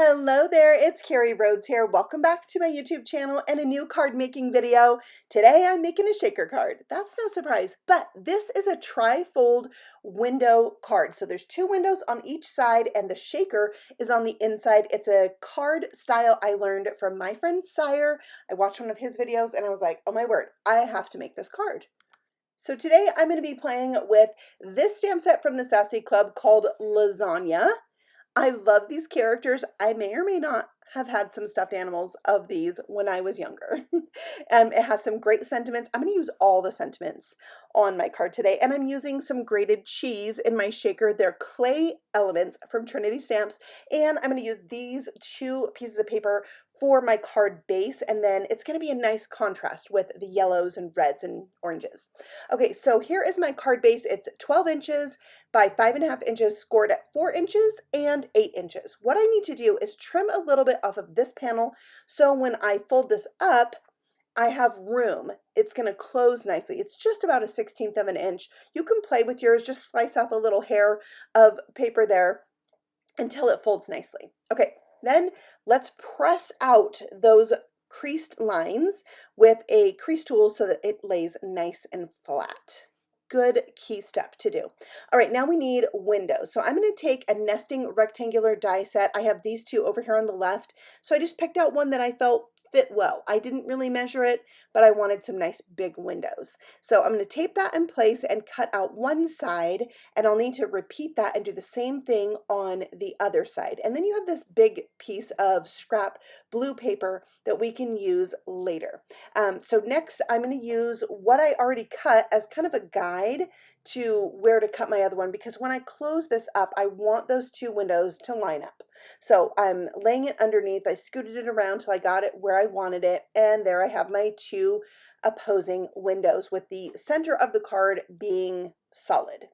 Hello there, it's Carrie Rhodes here. Welcome back to my YouTube channel and a new card making video. Today I'm making a shaker card. That's no surprise, but this is a tri-fold window card. So there's two windows on each side and the shaker is on the inside. It's a card style I learned from my friend Sire. I watched one of his videos and I was like, oh my word, I have to make this card. So today I'm going to be playing with this stamp set from the Sassy Club called Lasagna. I love these characters. I may or may not have had some stuffed animals of these when I was younger. It has some great sentiments. I'm going to use all the sentiments on my card today. And I'm using some grated cheese in my shaker. They're clay elements from Trinity Stamps. And I'm going to use these two pieces of paper for my card base. And then it's going to be a nice contrast with the yellows and reds and oranges. Okay, so here is my card base. It's 12 inches by 5.5 inches, scored at 4 inches and 8 inches. What I need to do is trim a little bit off of this panel so when I fold this up, I have room. It's going to close nicely. It's just about a 1/16 of an inch. You can play with yours, just slice off a little hair of paper there until it folds nicely. Okay, then let's press out those creased lines with a crease tool so that it lays nice and flat. Good key step to do. All right, now we need windows. So I'm going to take a nesting rectangular die set. I have these two over here on the left. So I just picked out one that I felt fit well. I didn't really measure it, but I wanted some nice big windows. So I'm going to tape that in place and cut out one side, and I'll need to repeat that and do the same thing on the other side. And then you have this big piece of scrap blue paper that we can use later. So next I'm going to use what I already cut as kind of a guide to where to cut my other one, because when I close this up, I want those two windows to line up. So I'm laying it underneath. I scooted it around till I got it where I wanted it, and there I have my two opposing windows with the center of the card being solid.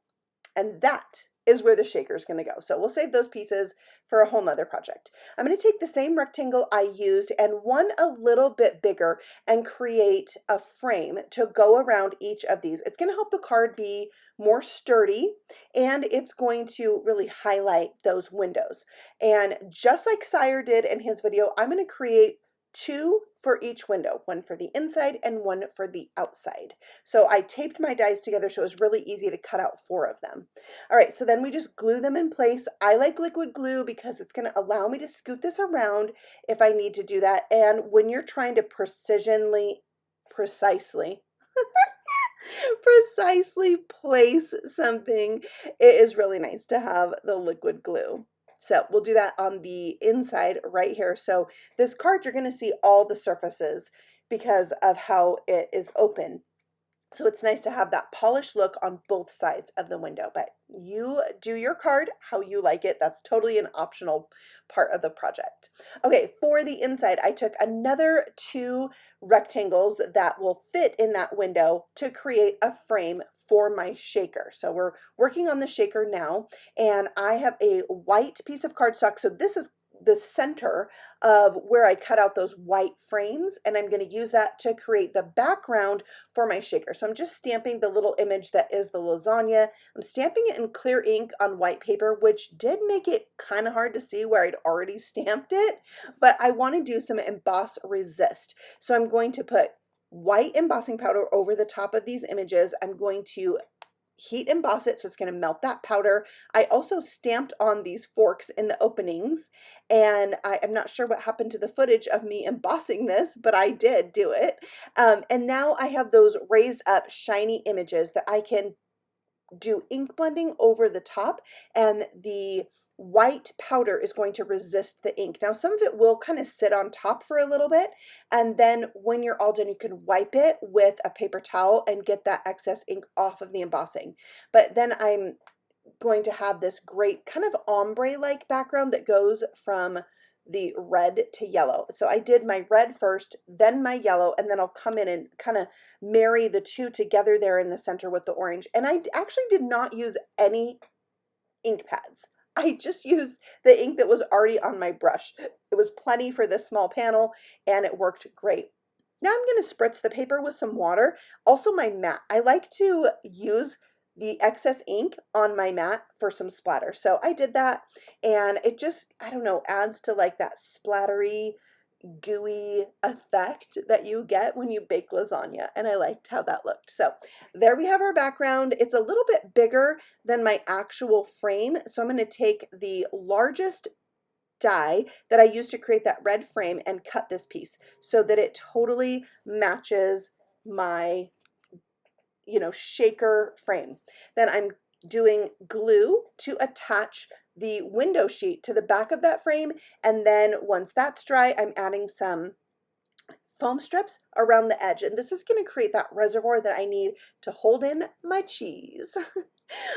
And that is where the shaker is going to go. So we'll save those pieces for a whole nother project. I'm going to take the same rectangle I used and one a little bit bigger and create a frame to go around each of these. It's going to help the card be more sturdy, and it's going to really highlight those windows. And just like Sire did in his video, I'm going to create two for each window, one for the inside and one for the outside. So I taped my dies together so it was really easy to cut out 4 of them. All right, so then we just glue them in place. I like liquid glue because it's going to allow me to scoot this around if I need to do that. And when you're trying to precisely place something, it is really nice to have the liquid glue. So we'll do that on the inside right here. So this card, you're going to see all the surfaces because of how it is open. So it's nice to have that polished look on both sides of the window, but you do your card how you like it. That's totally an optional part of the project. Okay, for the inside, I took another 2 rectangles that will fit in that window to create a frame for my shaker. So we're working on the shaker now, and I have a white piece of cardstock. So this is the center of where I cut out those white frames, and I'm going to use that to create the background for my shaker. So I'm just stamping the little image that is the lasagna. I'm stamping it in clear ink on white paper, which did make it kind of hard to see where I'd already stamped it, but I want to do some emboss resist. So I'm going to put white embossing powder over the top of these images. I'm going to heat emboss it, so it's going to melt that powder. I also stamped on these forks in the openings, and I'm not sure what happened to the footage of me embossing this, but I did do it. And now I have those raised up shiny images that I can do ink blending over the top, and the white powder is going to resist the ink. Now some of it will kind of sit on top for a little bit, and then when you're all done you can wipe it with a paper towel and get that excess ink off of the embossing. But then I'm going to have this great kind of ombre-like background that goes from the red to yellow. So I did my red first, then my yellow, and then I'll come in and kind of marry the two together there in the center with the orange. And I actually did not use any ink pads. I just used the ink that was already on my brush. It was plenty for this small panel, and it worked great. Now I'm going to spritz the paper with some water. Also my mat. I like to use the excess ink on my mat for some splatter. So I did that, and it just, I don't know, adds to like that splattery, gooey effect that you get when you bake lasagna, and I liked how that looked. So there we have our background. It's a little bit bigger than my actual frame, so I'm going to take the largest die that I used to create that red frame and cut this piece so that it totally matches my, shaker frame. Then I'm doing glue to attach the window sheet to the back of that frame, and then once that's dry, I'm adding some foam strips around the edge, and this is going to create that reservoir that I need to hold in my cheese.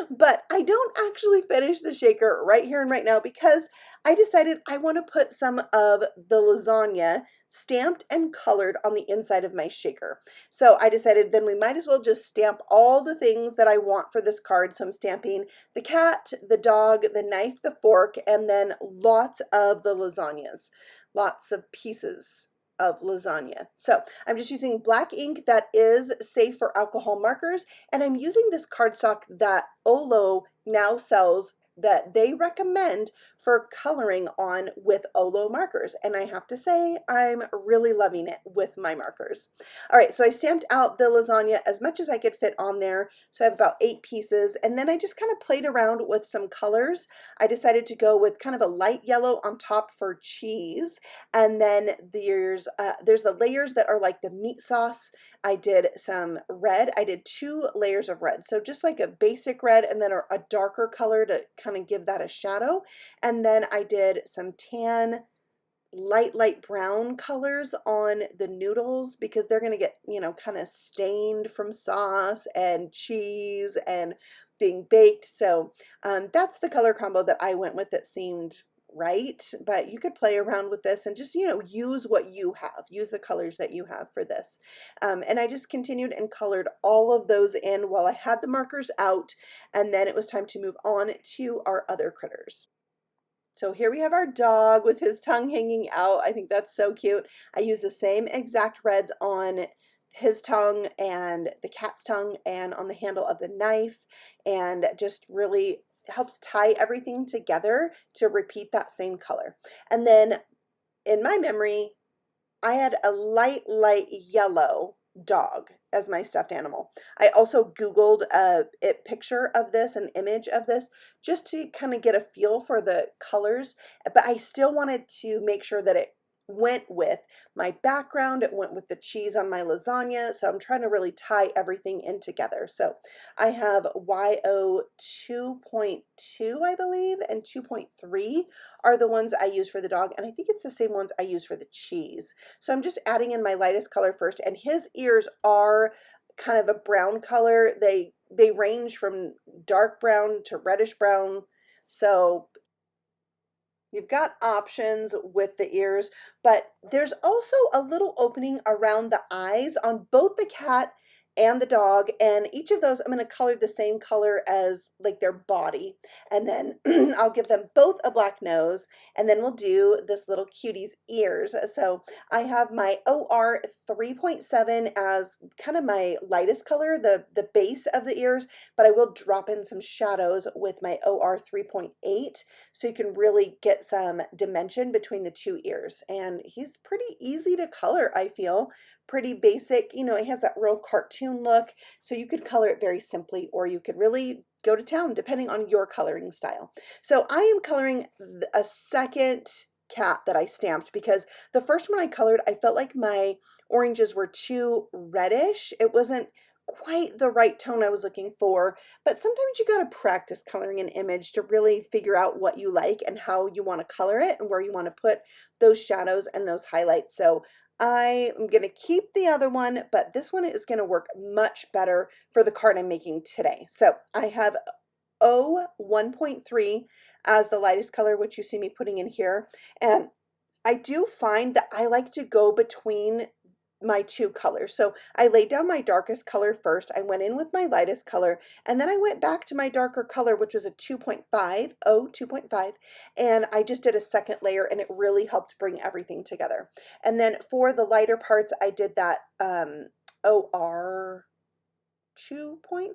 But I don't actually finish the shaker right here and right now because I decided I want to put some of the lasagna stamped and colored on the inside of my shaker. So I decided then we might as well just stamp all the things that I want for this card. So I'm stamping the cat, the dog, the knife, the fork, and then lots of the lasagnas, lots of pieces of lasagna. So I'm just using black ink that is safe for alcohol markers, and I'm using this cardstock that Olo now sells that they recommend for coloring on with Olo markers, and I have to say I'm really loving it with my markers. All right, so I stamped out the lasagna as much as I could fit on there, so I have about 8 pieces, and then I just kind of played around with some colors. I decided to go with kind of a light yellow on top for cheese, and then there's the layers that are like the meat sauce. I did some red. I did 2 layers of red, so just like a basic red and then a darker color to kind of give that a shadow. And then I did some tan, light brown colors on the noodles because they're going to get, kind of stained from sauce and cheese and being baked. So that's the color combo that I went with that seemed right, but you could play around with this and just, use what you have, use the colors that you have for this. And I just continued and colored all of those in while I had the markers out, and then it was time to move on to our other critters. So here we have our dog with his tongue hanging out. I think that's so cute. I use the same exact reds on his tongue and the cat's tongue and on the handle of the knife, and just really helps tie everything together to repeat that same color. And then in my memory, I had a light yellow dog as my stuffed animal. I also Googled a picture of this, an image of this, just to kind of get a feel for the colors, but I still wanted to make sure that it went with my background, it went with the cheese on my lasagna, so I'm trying to really tie everything in together. So I have YO 2.2, I believe, and 2.3 are the ones I use for the dog, and I think it's the same ones I use for the cheese. So I'm just adding in my lightest color first, and his ears are kind of a brown color. They range from dark brown to reddish brown. So you've got options with the ears, but there's also a little opening around the eyes on both the cat and the dog, and each of those I'm going to color the same color as like their body, and then I'll give them both a black nose, and then we'll do this little cutie's ears. So I have my OR 3.7 as kind of my lightest color, the base of the ears, but I will drop in some shadows with my OR 3.8 so you can really get some dimension between the 2 ears. And he's pretty easy to color, I feel. Pretty basic, it has that real cartoon look, so you could color it very simply, or you could really go to town depending on your coloring style. So I am coloring a second cat that I stamped because the first one I colored, I felt like my oranges were too reddish. It wasn't quite the right tone I was looking for, but sometimes you got to practice coloring an image to really figure out what you like and how you want to color it and where you want to put those shadows and those highlights. So I am going to keep the other one, but this one is going to work much better for the card I'm making today. So I have O 1.3 as the lightest color, which you see me putting in here. And I do find that I like to go between my 2 colors. So I laid down my darkest color first, I went in with my lightest color, and then I went back to my darker color, which was a 2.5, O 2.5, and I just did a second layer, and it really helped bring everything together. And then for the lighter parts, I did that OR 2.5,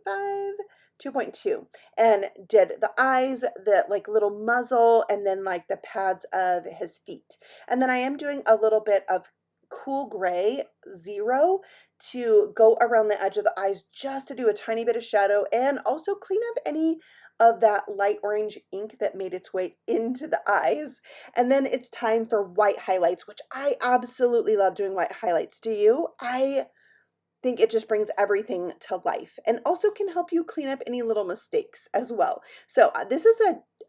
2.2, and did the eyes, the like little muzzle, and then like the pads of his feet. And then I am doing a little bit of cool gray 0 to go around the edge of the eyes just to do a tiny bit of shadow and also clean up any of that light orange ink that made its way into the eyes. And then it's time for white highlights, which I absolutely love doing white highlights. Do you? I think it just brings everything to life and also can help you clean up any little mistakes as well. So this is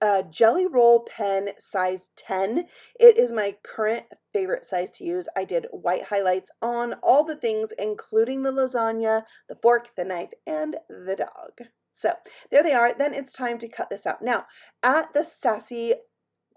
a Jelly Roll pen size 10. It is my current favorite size to use. I did white highlights on all the things, including the lasagna, the fork, the knife, and the dog. So there they are. Then it's time to cut this out. Now, at the Sassy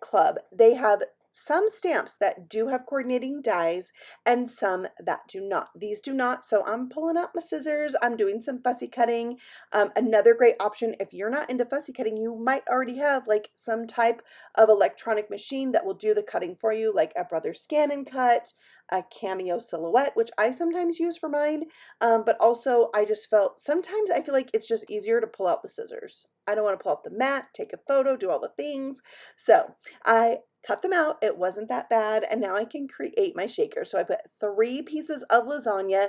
Club, they have some stamps that do have coordinating dies and some that do not. These do not, so I'm pulling out my scissors. I'm doing some fussy cutting. Another great option, if you're not into fussy cutting, you might already have like some type of electronic machine that will do the cutting for you, like a Brother Scan and Cut, a Cameo Silhouette, which I sometimes use for mine, but also I just felt, sometimes I feel like it's just easier to pull out the scissors. I don't want to pull out the mat, take a photo, do all the things. So I cut them out. It wasn't that bad. And now I can create my shaker. So I put 3 pieces of lasagna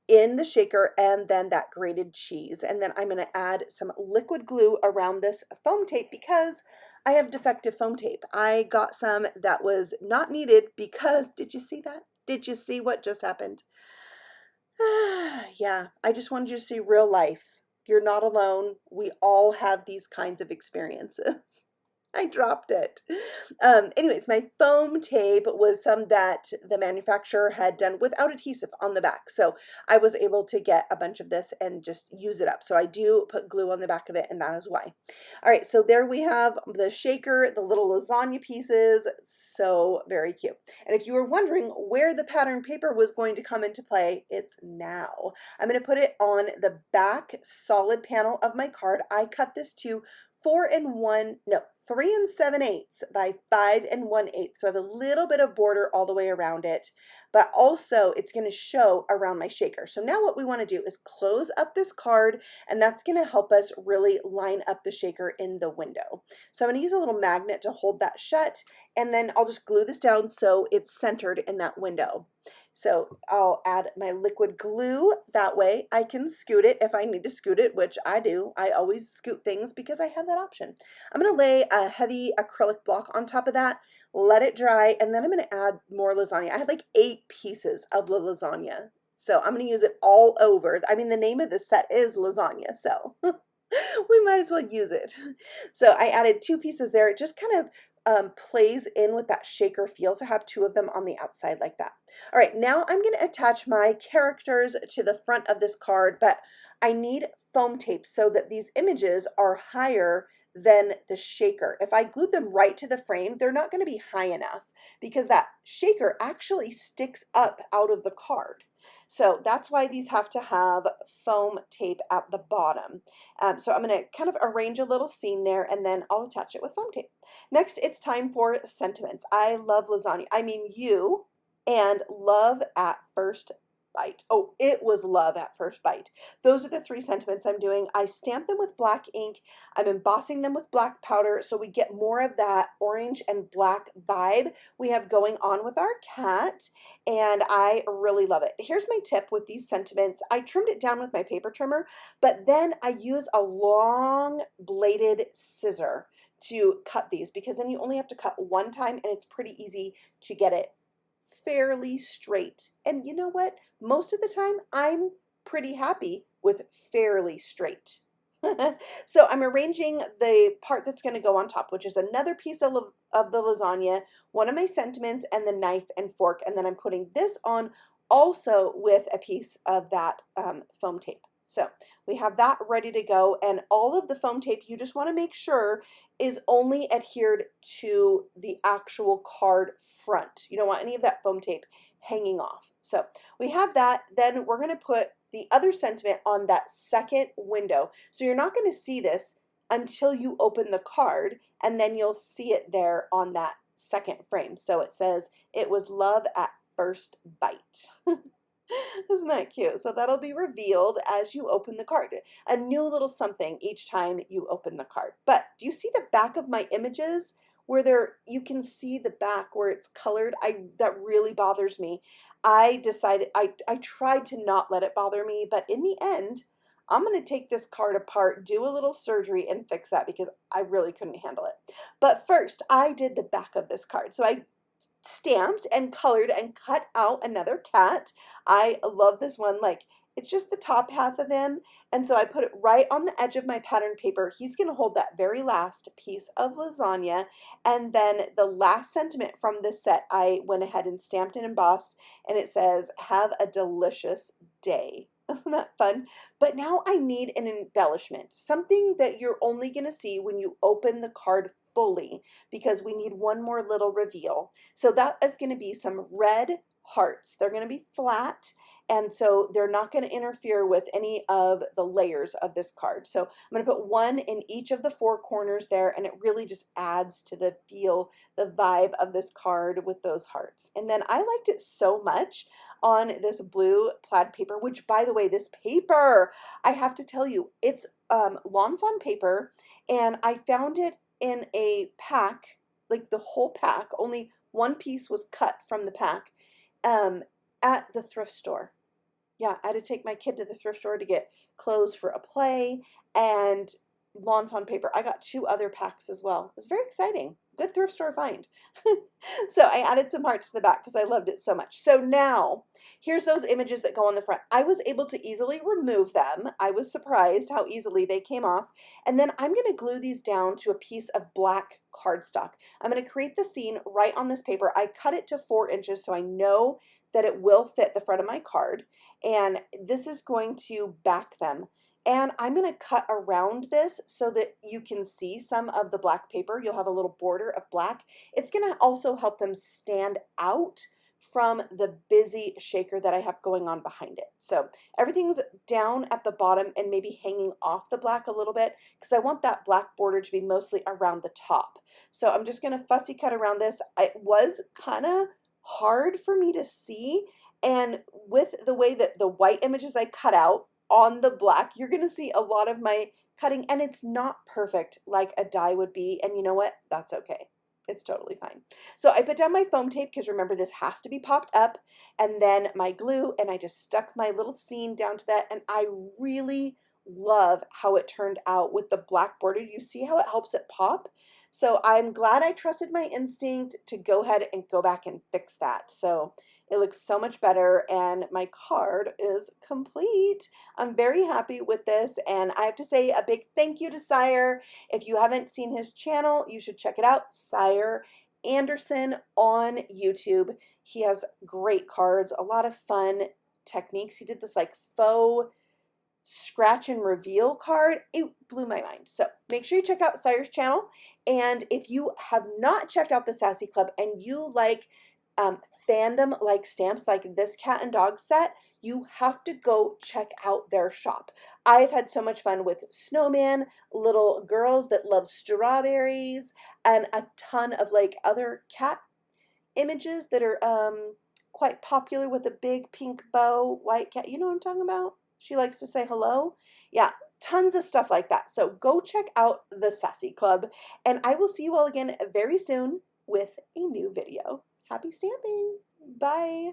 in the shaker and then that grated cheese. And then I'm going to add some liquid glue around this foam tape because I have defective foam tape. I got some that was not needed because, did you see that? Did you see what just happened? Yeah, I just wanted you to see real life. You're not alone. We all have these kinds of experiences. I dropped it. Anyways, my foam tape was some that the manufacturer had done without adhesive on the back. So I was able to get a bunch of this and just use it up. So I do put glue on the back of it, and that is why. All right, so there we have the shaker, the little lasagna pieces. So very cute. And if you were wondering where the pattern paper was going to come into play, it's now. I'm going to put it on the back solid panel of my card. I cut this to 3 7/8 by 5 1/8. So I have a little bit of border all the way around it, but also it's going to show around my shaker. So now what we want to do is close up this card, and that's going to help us really line up the shaker in the window. So I'm going to use a little magnet to hold that shut, and then I'll just glue this down so it's centered in that window. So I'll add my liquid glue. That way I can scoot it if I need to scoot it, which I do. I always scoot things because I have that option. I'm going to lay a heavy acrylic block on top of that, let it dry, and then I'm going to add more lasagna. I had like 8 pieces of the lasagna. So I'm going to use it all over. I mean, the name of this set is lasagna, so we might as well use it. So I added 2 pieces there. It just kind of plays in with that shaker feel to have 2 of them on the outside like that. All right, now I'm going to attach my characters to the front of this card, but I need foam tape so that these images are higher than the shaker. If I glued them right to the frame, they're not going to be high enough because that shaker actually sticks up out of the card. So that's why these have to have foam tape at the bottom. So I'm going to kind of arrange a little scene there, and then I'll attach it with foam tape. Next, it's time for sentiments. I love lasagna. I mean you, and love at first bite. Oh, it was love at first bite. Those are the 3 sentiments I'm doing. I stamped them with black ink. I'm embossing them with black powder so we get more of that orange and black vibe we have going on with our cat, and I really love it. Here's my tip with these sentiments. I trimmed it down with my paper trimmer, but then I use a long bladed scissor to cut these because then you only have to cut one time and it's pretty easy to get it fairly straight. And you know what? Most of the time I'm pretty happy with fairly straight. So I'm arranging the part that's going to go on top, which is another piece of the lasagna, one of my sentiments, and the knife and fork, and then I'm putting this on also with a piece of that foam tape. So we have that ready to go, and all of the foam tape you just want to make sure is only adhered to the actual card front. You don't want any of that foam tape hanging off. So we have that. Then we're going to put the other sentiment on that second window. So you're not going to see this until you open the card, and then you'll see it there on that second frame. So it says, "It was love at first bite." Isn't that cute? So that'll be revealed as you open the card. A new little something each time you open the card. But do you see the back of my images where you can see the back where it's colored? That really bothers me. I decided I tried to not let it bother me, but in the end, I'm going to take this card apart, do a little surgery and fix that because I really couldn't handle it. But first, I did the back of this card. So I stamped and colored and cut out another cat. I love this one. Like, it's just the top half of him. And so I put it right on the edge of my pattern paper. He's going to hold that very last piece of lasagna. And then the last sentiment from this set, I went ahead and stamped and embossed. And it says, "Have a delicious day." Isn't that fun? But now I need an embellishment, something that you're only going to see when you open the card fully, because we need one more little reveal. So that is going to be some red hearts. They're going to be flat, and so they're not going to interfere with any of the layers of this card. So I'm going to put one in each of the four corners there, and it really just adds to the feel, the vibe of this card with those hearts. And then I liked it so much on this blue plaid paper, which, by the way, this paper, I have to tell you, it's Lawn Fawn paper, and I found it in a pack, like the whole pack, only one piece was cut from the pack, at the thrift store. Yeah, I had to take my kid to the thrift store to get clothes for a play and Lawn Fawn paper. I got 2 other packs as well. It was very exciting. Good thrift store find. So I added some hearts to the back because I loved it so much. So now, here's those images that go on the front. I was able to easily remove them. I was surprised how easily they came off. And then I'm going to glue these down to a piece of black cardstock. I'm going to create the scene right on this paper. I cut it to 4 inches so I know that it will fit the front of my card. And this is going to back them. And I'm going to cut around this so that you can see some of the black paper. You'll have a little border of black. It's going to also help them stand out from the busy shaker that I have going on behind it. So everything's down at the bottom and maybe hanging off the black a little bit because I want that black border to be mostly around the top. So I'm just going to fussy cut around this. It was kind of hard for me to see, and with the way that the white images I cut out on the black, you're going to see a lot of my cutting, and it's not perfect like a die would be, and you know what? That's okay. It's totally fine. So I put down my foam tape because remember this has to be popped up, and then my glue, and I just stuck my little scene down to that, and I really love how it turned out with the black border. You see how it helps it pop? So I'm glad I trusted my instinct to go ahead and go back and fix that. So it looks so much better, and my card is complete. I'm very happy with this, and I have to say a big thank you to Sire. If you haven't seen his channel, you should check it out, Sire Anderson on YouTube. He has great cards, a lot of fun techniques. He did this like faux scratch and reveal card. It blew my mind. So make sure you check out Sire's channel, and if you have not checked out the Sassy Club and you like fandom like stamps like this cat and dog set, you have to go check out their shop. I've had so much fun with snowman, little girls that love strawberries, and a ton of like other cat images that are quite popular with a big pink bow, white cat. You know what I'm talking about? She likes to say hello. Yeah, tons of stuff like that. So go check out the Sassy Club, and I will see you all again very soon with a new video. Happy stamping. Bye.